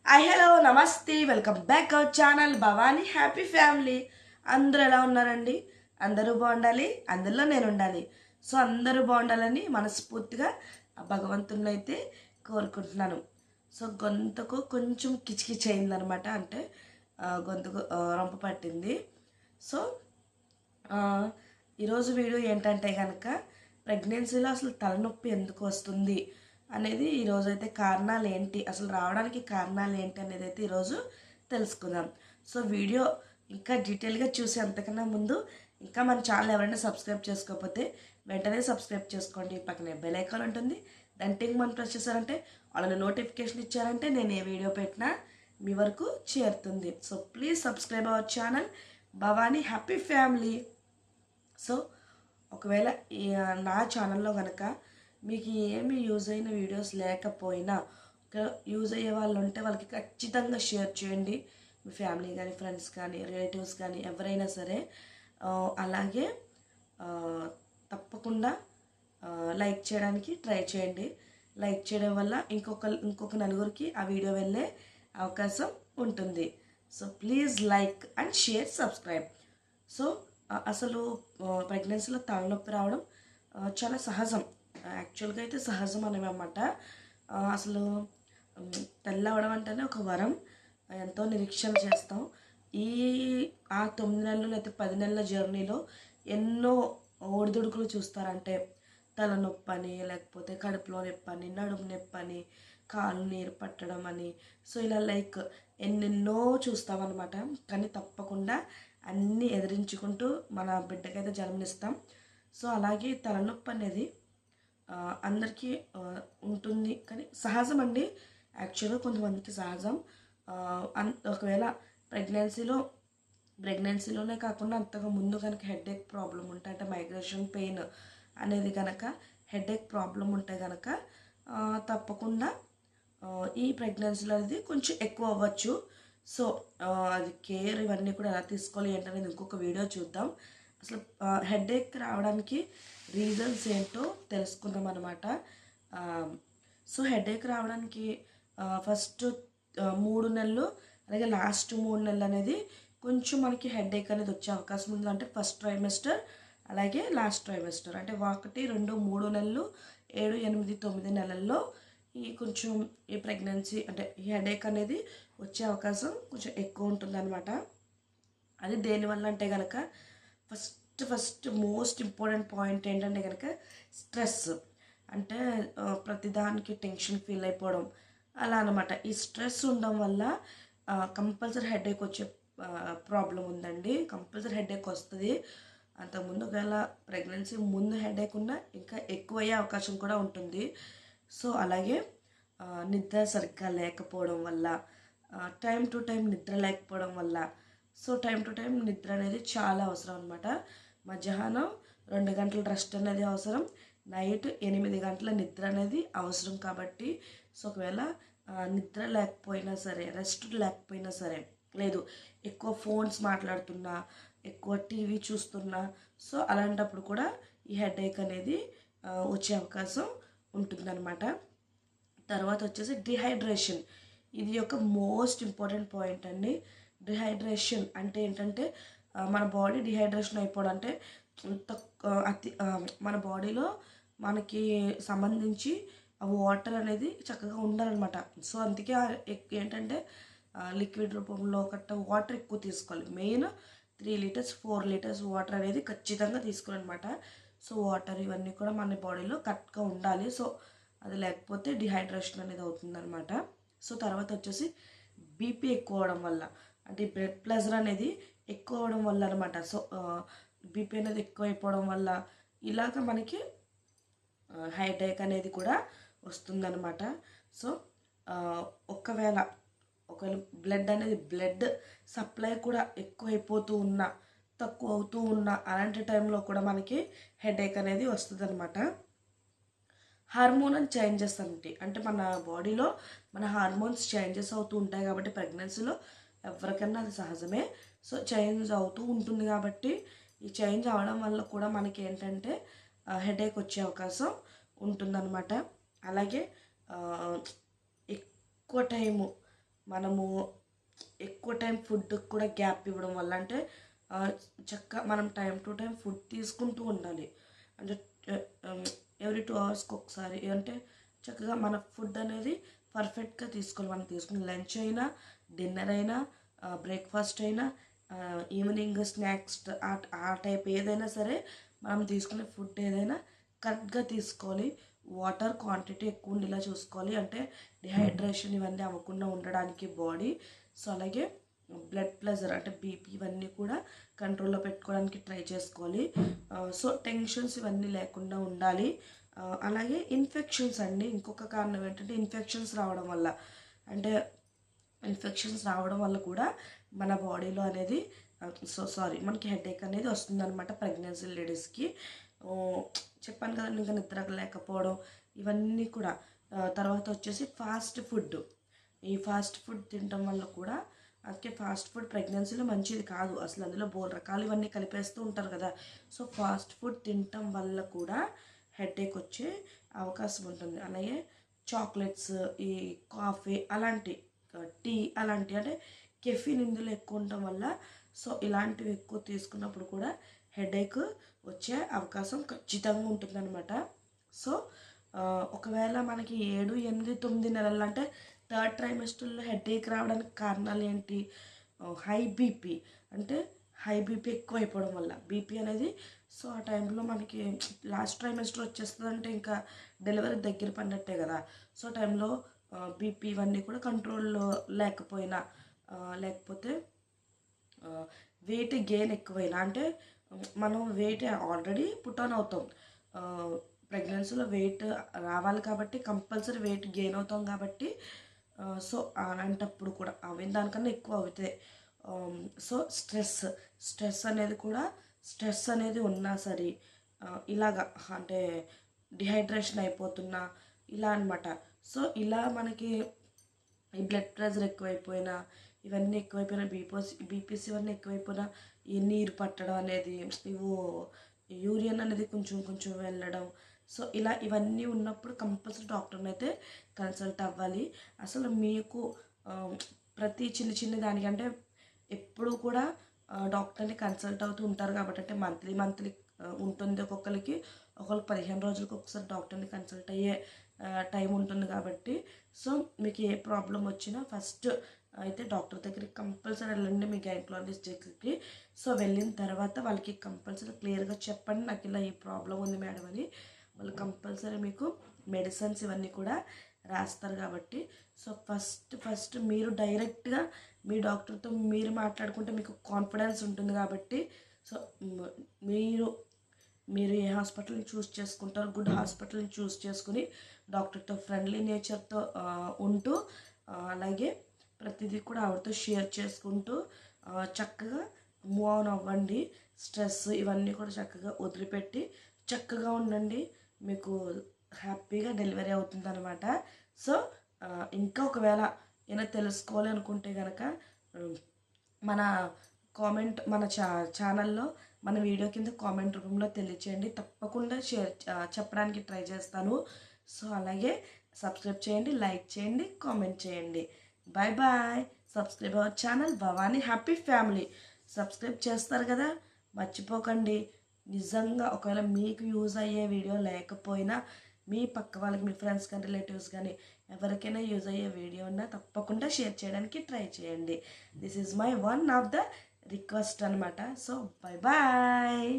Hi hello నమస్తే welcome back our channel Bhavani happy family. అందరూ ఎలా ఉన్నారండి? అందరూ బాగుండాలి, అందులో నేను ఉండాలి. సో అందరూ బాగుండాలని మనస్ఫూర్తిగా భగవంతుని అయితే కోరుకుంటున్నాను. సో గొంతుకు కొంచెం కిచకిచ్ అయిందనమాట, అంటే గొంతుకు రొంప పట్టింది. సో ఈరోజు వీడియో ఏంటంటే కనుక ప్రెగ్నెన్సీలో అసలు తలనొప్పి ఎందుకు వస్తుంది అనేది, ఈరోజు అయితే కారణాలు ఏంటి, అసలు రావడానికి కారణాలు ఏంటి అనేది అయితే ఈరోజు తెలుసుకుందాం. సో వీడియో ఇంకా డీటెయిల్గా చూసి అంతకన్నా ముందు ఇంకా మన ఛానల్ ఎవరైనా సబ్స్క్రైబ్ చేసుకోకపోతే వెంటనే సబ్స్క్రైబ్ చేసుకోండి. పక్కనే బెల్ ఐకాన్ ఉంటుంది, దాని టింగ్ మనం ప్రెస్ చేశారంటే వాళ్ళని నోటిఫికేషన్ ఇచ్చారంటే నేను ఏ వీడియో పెట్టినా మీ వరకు చేరుతుంది. So please subscribe our channel Bhavani happy family. So ఒకవేళ నా ఛానల్లో కనుక మీకు ఏమి యూజ్ అయిన వీడియోస్ లేకపోయినా, యూజ్ అయ్యే వాళ్ళు ఉంటే వాళ్ళకి ఖచ్చితంగా షేర్ చేయండి. మీ ఫ్యామిలీ కానీ ఫ్రెండ్స్ కానీ రిలేటివ్స్ కానీ ఎవరైనా సరే. అలాగే తప్పకుండా లైక్ చేయడానికి ట్రై చేయండి. లైక్ చేయడం వల్ల ఇంకొక నలుగురికి ఆ వీడియో వెళ్ళే అవకాశం ఉంటుంది. So please like and share subscribe. So అసలు ప్రెగ్నెన్సీలో తలనొప్పి రావడం చాలా సహజం. యాక్చువల్గా అయితే సహజం అనేవన్నమాట. అసలు తెల్లవడం అంటేనే ఒక వరం, ఎంతో నిరీక్షణ చేస్తాం. ఆ 9 నెలలు లేకపోతే 10 నెలల జర్నీలో ఎన్నో ఒడిదుడుకులు చూస్తారంటే తలనొప్పి అని, లేకపోతే కడుపులో నొప్పి అని, నడుము నొప్పి అని, కాళ్ళు నీరు పట్టడం అని. సో ఇలా లైక్ ఎన్నెన్నో చూస్తామన్నమాట. కానీ తప్పకుండా అన్నీ ఎదిరించుకుంటూ మన బిడ్డకైతే జన్మనిస్తాం. సో అలాగే తలనొప్పి అనేది అందరికీ ఉంటుంది, కానీ సహజం అండి. యాక్చువల్గా కొంతమందికి సహజం. ఒకవేళ ప్రెగ్నెన్సీలోనే కాకుండా అంతకు ముందు కనుక హెడేక్ ప్రాబ్లం ఉంటే, అంటే మైగ్రేషన్ పెయిన్ అనేది కనుక హెడేక్ ప్రాబ్లం ఉంటే కనుక తప్పకుండా ఈ ప్రెగ్నెన్సీలో అనేది కొంచెం ఎక్కువ అవ్వచ్చు. సో అది కేర్ ఇవన్నీ కూడా ఎలా తీసుకోవాలి ఏంటనేది ఇంకొక వీడియో చూద్దాం. అసలు హెడేక్ రావడానికి రీజన్స్ ఏంటో తెలుసుకుందాం అనమాట. సో హెడేక్ రావడానికి ఫస్ట్ 3 నెలలు అలాగే లాస్ట్ 3 నెలలు అనేది కొంచెం మనకి హెడేక్ అనేది వచ్చే అవకాశం ఉంది. అంటే ఫస్ట్ ట్రైమెస్టర్ అలాగే లాస్ట్ ట్రైమెస్టర్, అంటే 1, 2, 3 నెలలు, 7, 8, 9 నెలల్లో కొంచెం ఈ ప్రెగ్నెన్సీ అంటే ఈ హెడేక్ అనేది వచ్చే అవకాశం కొంచెం ఎక్కువ ఉంటుందన్నమాట. అది దేనివల్ల అంటే కనుక ఫస్ట్ మోస్ట్ ఇంపార్టెంట్ పాయింట్ ఏంటంటే కనుక స్ట్రెస్. అంటే ప్రతిదానికి టెన్షన్ ఫీల్ అయిపోవడం అలా అనమాట. ఈ స్ట్రెస్ ఉండడం వల్ల కంపల్సరీ హెడేక్ వచ్చే ప్రాబ్లం ఉందండి. కంపల్సరీ హెడేక్ వస్తుంది. అంతకుముందు ఒకవేళ ప్రెగ్నెన్సీ ముందు హెడేక్ ఉన్నా ఇంకా ఎక్కువ అయ్యే అవకాశం కూడా ఉంటుంది. సో అలాగే నిద్ర సరిగ్గా లేకపోవడం వల్ల, టైం టు టైం నిద్ర లేకపోవడం వల్ల. సో టైం టు టైం నిద్ర అనేది చాలా అవసరం అనమాట. మధ్యాహ్నం 2 గంటల రెస్ట్ అనేది అవసరం, నైట్ 8 గంటల నిద్ర అనేది అవసరం. కాబట్టి సో ఒకవేళ నిద్ర లేకపోయినా సరే, రెస్ట్ లేకపోయినా సరే, లేదు ఎక్కువ ఫోన్స్ మాట్లాడుతున్నా, ఎక్కువ టీవీ చూస్తున్నా, సో అలాంటప్పుడు కూడా ఈ హెడేక్ అనేది వచ్చే అవకాశం ఉంటుందన్నమాట. తర్వాత వచ్చేసి డిహైడ్రేషన్. ఇది ఒక మోస్ట్ ఇంపార్టెంట్ పాయింట్ అండి. డిహైడ్రేషన్ అంటే ఏంటంటే మన బాడీ డిహైడ్రేషన్ అయిపోవడం అంటే మన బాడీలో మనకి సంబంధించి వాటర్ అనేది చక్కగా ఉండాలన్నమాట. సో అందుకే ఏంటంటే లిక్విడ్ రూపంలో వాటర్ ఎక్కువ తీసుకోవాలి. మెయిన్ 3 లీటర్స్ 4 లీటర్స్ వాటర్ అనేది ఖచ్చితంగా తీసుకోవాలన్నమాట. సో వాటర్ ఇవన్నీ కూడా మన బాడీలో కరెక్ట్గా ఉండాలి. సో అది లేకపోతే డిహైడ్రేషన్ అనేది అవుతుందన్నమాట. సో తర్వాత వచ్చేసి బీపీ ఎక్కువ అవడం వల్ల, అంటే బ్లడ్ ప్రెషర్ అనేది ఎక్కువ అవడం వల్ల అనమాట. సో బీపీ అనేది ఎక్కువ అయిపోవడం వల్ల ఇలాగ మనకి హెడేక్ అనేది కూడా వస్తుందన్నమాట. సో ఒకవేళ బ్లడ్ సప్లై కూడా ఎక్కువ అయిపోతూ ఉన్నా, తక్కువ అవుతూ ఉన్నా, అలాంటి టైంలో కూడా మనకి హెడేక్ అనేది వస్తుంది అనమాట. హార్మోనల్ చేంజెస్ అంటే మన బాడీలో మన హార్మోన్స్ చేంజెస్ అవుతూ ఉంటాయి. కాబట్టి ప్రెగ్నెన్సీలో ఎవరికైనా అది సహజమే. సో చేంజ్ అవుతూ ఉంటుంది కాబట్టి ఈ చేంజ్ అవడం వల్ల కూడా మనకి ఏంటంటే హెడేక్ వచ్చే అవకాశం ఉంటుందన్నమాట. అలాగే ఎక్కువ టైము మనము ఎక్కువ టైం ఫుడ్ కూడా గ్యాప్ ఇవ్వడం వల్ల అంటే మనం టైం టు టైం ఫుడ్ తీసుకుంటూ ఉండాలి. అంటే ఎవ్రీ 2 అవర్స్కి ఒకసారి అంటే చక్కగా మన ఫుడ్ అనేది పర్ఫెక్ట్గా తీసుకోవాలి. మనం తీసుకునే లంచ్ అయినా, డిన్నర్ అయినా, బ్రేక్ఫాస్ట్ అయినా, ఈవినింగ్ స్నాక్స్ ఆ టైప్ ఏదైనా సరే మనం తీసుకునే ఫుడ్ ఏదైనా కరెక్ట్గా తీసుకోవాలి. వాటర్ క్వాంటిటీ ఎక్కువ ఉండేలా చూసుకోవాలి. అంటే డిహైడ్రేషన్ ఇవన్నీ అవ్వకుండా ఉండడానికి బాడీ. సో అలాగే బ్లడ్ ప్రెషర్ అంటే బీపీ ఇవన్నీ కూడా కంట్రోల్లో పెట్టుకోవడానికి ట్రై చేసుకోవాలి. సో టెన్షన్స్ ఇవన్నీ లేకుండా ఉండాలి. అలాగే ఇన్ఫెక్షన్స్ అండి, ఇంకొక కారణం ఏంటంటే ఇన్ఫెక్షన్స్ రావడం వల్ల అంటే ఇన్ఫెక్షన్స్ రావడం వల్ల కూడా మన బాడీలో అనేది మనకి హెడేక్ అనేది వస్తుందన్నమాట ప్రెగ్నెన్సీ లేడీస్కి. చెప్పాను కదండి, ఇంకా నిద్ర లేకపోవడం ఇవన్నీ కూడా. తర్వాత వచ్చేసి ఫాస్ట్ ఫుడ్. ఈ ఫాస్ట్ ఫుడ్ తినడం వల్ల కూడా అందుకే ఫాస్ట్ ఫుడ్ ప్రెగ్నెన్సీలో మంచిది కాదు అసలు. అందులో బోల్ రకాలు ఇవన్నీ కలిపేస్తూ ఉంటారు కదా. సో ఫాస్ట్ ఫుడ్ తినటం వల్ల కూడా హెడేక్ వచ్చే అవకాశం ఉంటుంది. అలాగే చాక్లెట్స్, ఈ కాఫీ అలాంటి, టీ అలాంటి అంటే కెఫిన్ ఇందులో ఎక్కువ ఉండటం వల్ల సో ఇలాంటివి ఎక్కువ తీసుకున్నప్పుడు కూడా హెడేక్ వచ్చే అవకాశం ఖచ్చితంగా ఉంటుందన్నమాట. సో ఒకవేళ మనకి 7, 8, 9 నెలలు అంటే థర్డ్ ట్రైమెస్టర్లో హెడేక్ రావడానికి కారణాలు ఏంటి? హై బీపీ అంటే హై బీపీ ఎక్కువ అయిపోవడం వల్ల బీపీ అనేది. సో ఆ టైంలో మనకి లాస్ట్ ట్రైమెస్టర్ వచ్చేస్తుందంటే ఇంకా డెలివరీ దగ్గర పడినట్టే కదా. సో టైంలో బీపీ ఇవన్నీ కూడా కంట్రోల్లో లేకపోయినా, లేకపోతే వెయిట్ గెయిన్ ఎక్కువైనా అంటే మనం వెయిట్ ఆల్రెడీ పుట్ ఆన్ అవుతాం. ప్రెగ్నెన్సీలో వెయిట్ రావాలి కాబట్టి కంపల్సరీ వెయిట్ గెయిన్ అవుతాం కాబట్టి సో అలాంటప్పుడు కూడా అవి దానికన్నా ఎక్కువ అవుతాయి. సో స్ట్రెస్ అనేది ఉన్నా సరే ఇలాగా అంటే డిహైడ్రేషన్ అయిపోతున్నా ఇలా అనమాట. సో ఇలా మనకి ఈ బ్లడ్ ప్రెషర్ ఎక్కువైపోయినా, ఇవన్నీ ఎక్కువైపోయినా, బీపీసీ ఇవన్నీ ఎక్కువైపోయినా, ఈ నీరు పట్టడం అనేది, యూరియన్ అనేది కొంచెం కొంచెం వెళ్ళడం, సో ఇవన్నీ ఉన్నప్పుడు కంపల్సరీ డాక్టర్ని అయితే కన్సల్ట్ అవ్వాలి. అసలు మీకు ప్రతి చిన్న దానికంటే ఎప్పుడు కూడా డాక్టర్ని కన్సల్ట్ అవుతూ ఉంటారు కాబట్టి, అంటే మంత్లీ ఉంటుంది ఒకరికి 15 రోజులకు ఒకసారి డాక్టర్ని కన్సల్ట్ అయ్యే టైం ఉంటుంది కాబట్టి, సో మీకు ఏ ప్రాబ్లం వచ్చినా ఫస్ట్ అయితే డాక్టర్ దగ్గరికి కంపల్సరీ వెళ్ళండి, మీ గైనకాలజిస్ట్ దగ్గరికి. సో వెళ్ళిన తర్వాత వాళ్ళకి కంపల్సరీ క్లియర్గా చెప్పండి, నాకు ఇలా ఈ ప్రాబ్లం ఉంది మేడం అని. వాళ్ళు కంపల్సరీ మీకు మెడిసిన్స్ ఇవన్నీ కూడా రాస్తారు కాబట్టి, సో ఫస్ట్ మీరు డైరెక్ట్గా మీ డాక్టర్తో మీరు మాట్లాడుకుంటే మీకు కాన్ఫిడెన్స్ ఉంటుంది కాబట్టి, సో మీరు ఏ హాస్పిటల్ని చూస్ చేసుకుంటారో గుడ్ హాస్పిటల్ని చూస్ చేసుకుని డాక్టర్తో ఫ్రెండ్లీ నేచర్తో ఉంటూ, అలాగే ప్రతిదీ కూడా ఆవిడతో షేర్ చేసుకుంటూ చక్కగా మూవ్ ఆన్ అవ్వండి. స్ట్రెస్ ఇవన్నీ కూడా చక్కగా వదిలిపెట్టి చక్కగా ఉండండి, మీకు హ్యాపీగా డెలివరీ అవుతుంది అనమాట. సో ఇంకా ఒకవేళ ఏమైనా తెలుసుకోవాలి అనుకుంటే కనుక మన ఛానల్లో మన వీడియో కింద కామెంట్ రూపంలో తెలియచేయండి, తప్పకుండా చెప్పడానికి ట్రై చేస్తాను. సో అలాగే సబ్స్క్రైబ్ చేయండి, లైక్ చేయండి, కామెంట్ చేయండి. Bye bye. Subscribe our channel Bhavani happy family. Subscribe చేస్తారు కదా, మర్చిపోకండి. నిజంగా ఒకవేళ మీకు యూజ్ అయ్యే వీడియో లేకపోయినా మీ పక్క వాళ్ళకి, మీ ఫ్రెండ్స్ కానీ రిలేటివ్స్ కానీ ఎవరికైనా యూజ్ అయ్యే వీడియో ఉన్నా తప్పకుండా షేర్ చేయడానికి ట్రై చేయండి. This is my one of the request అనమాట. So bye bye.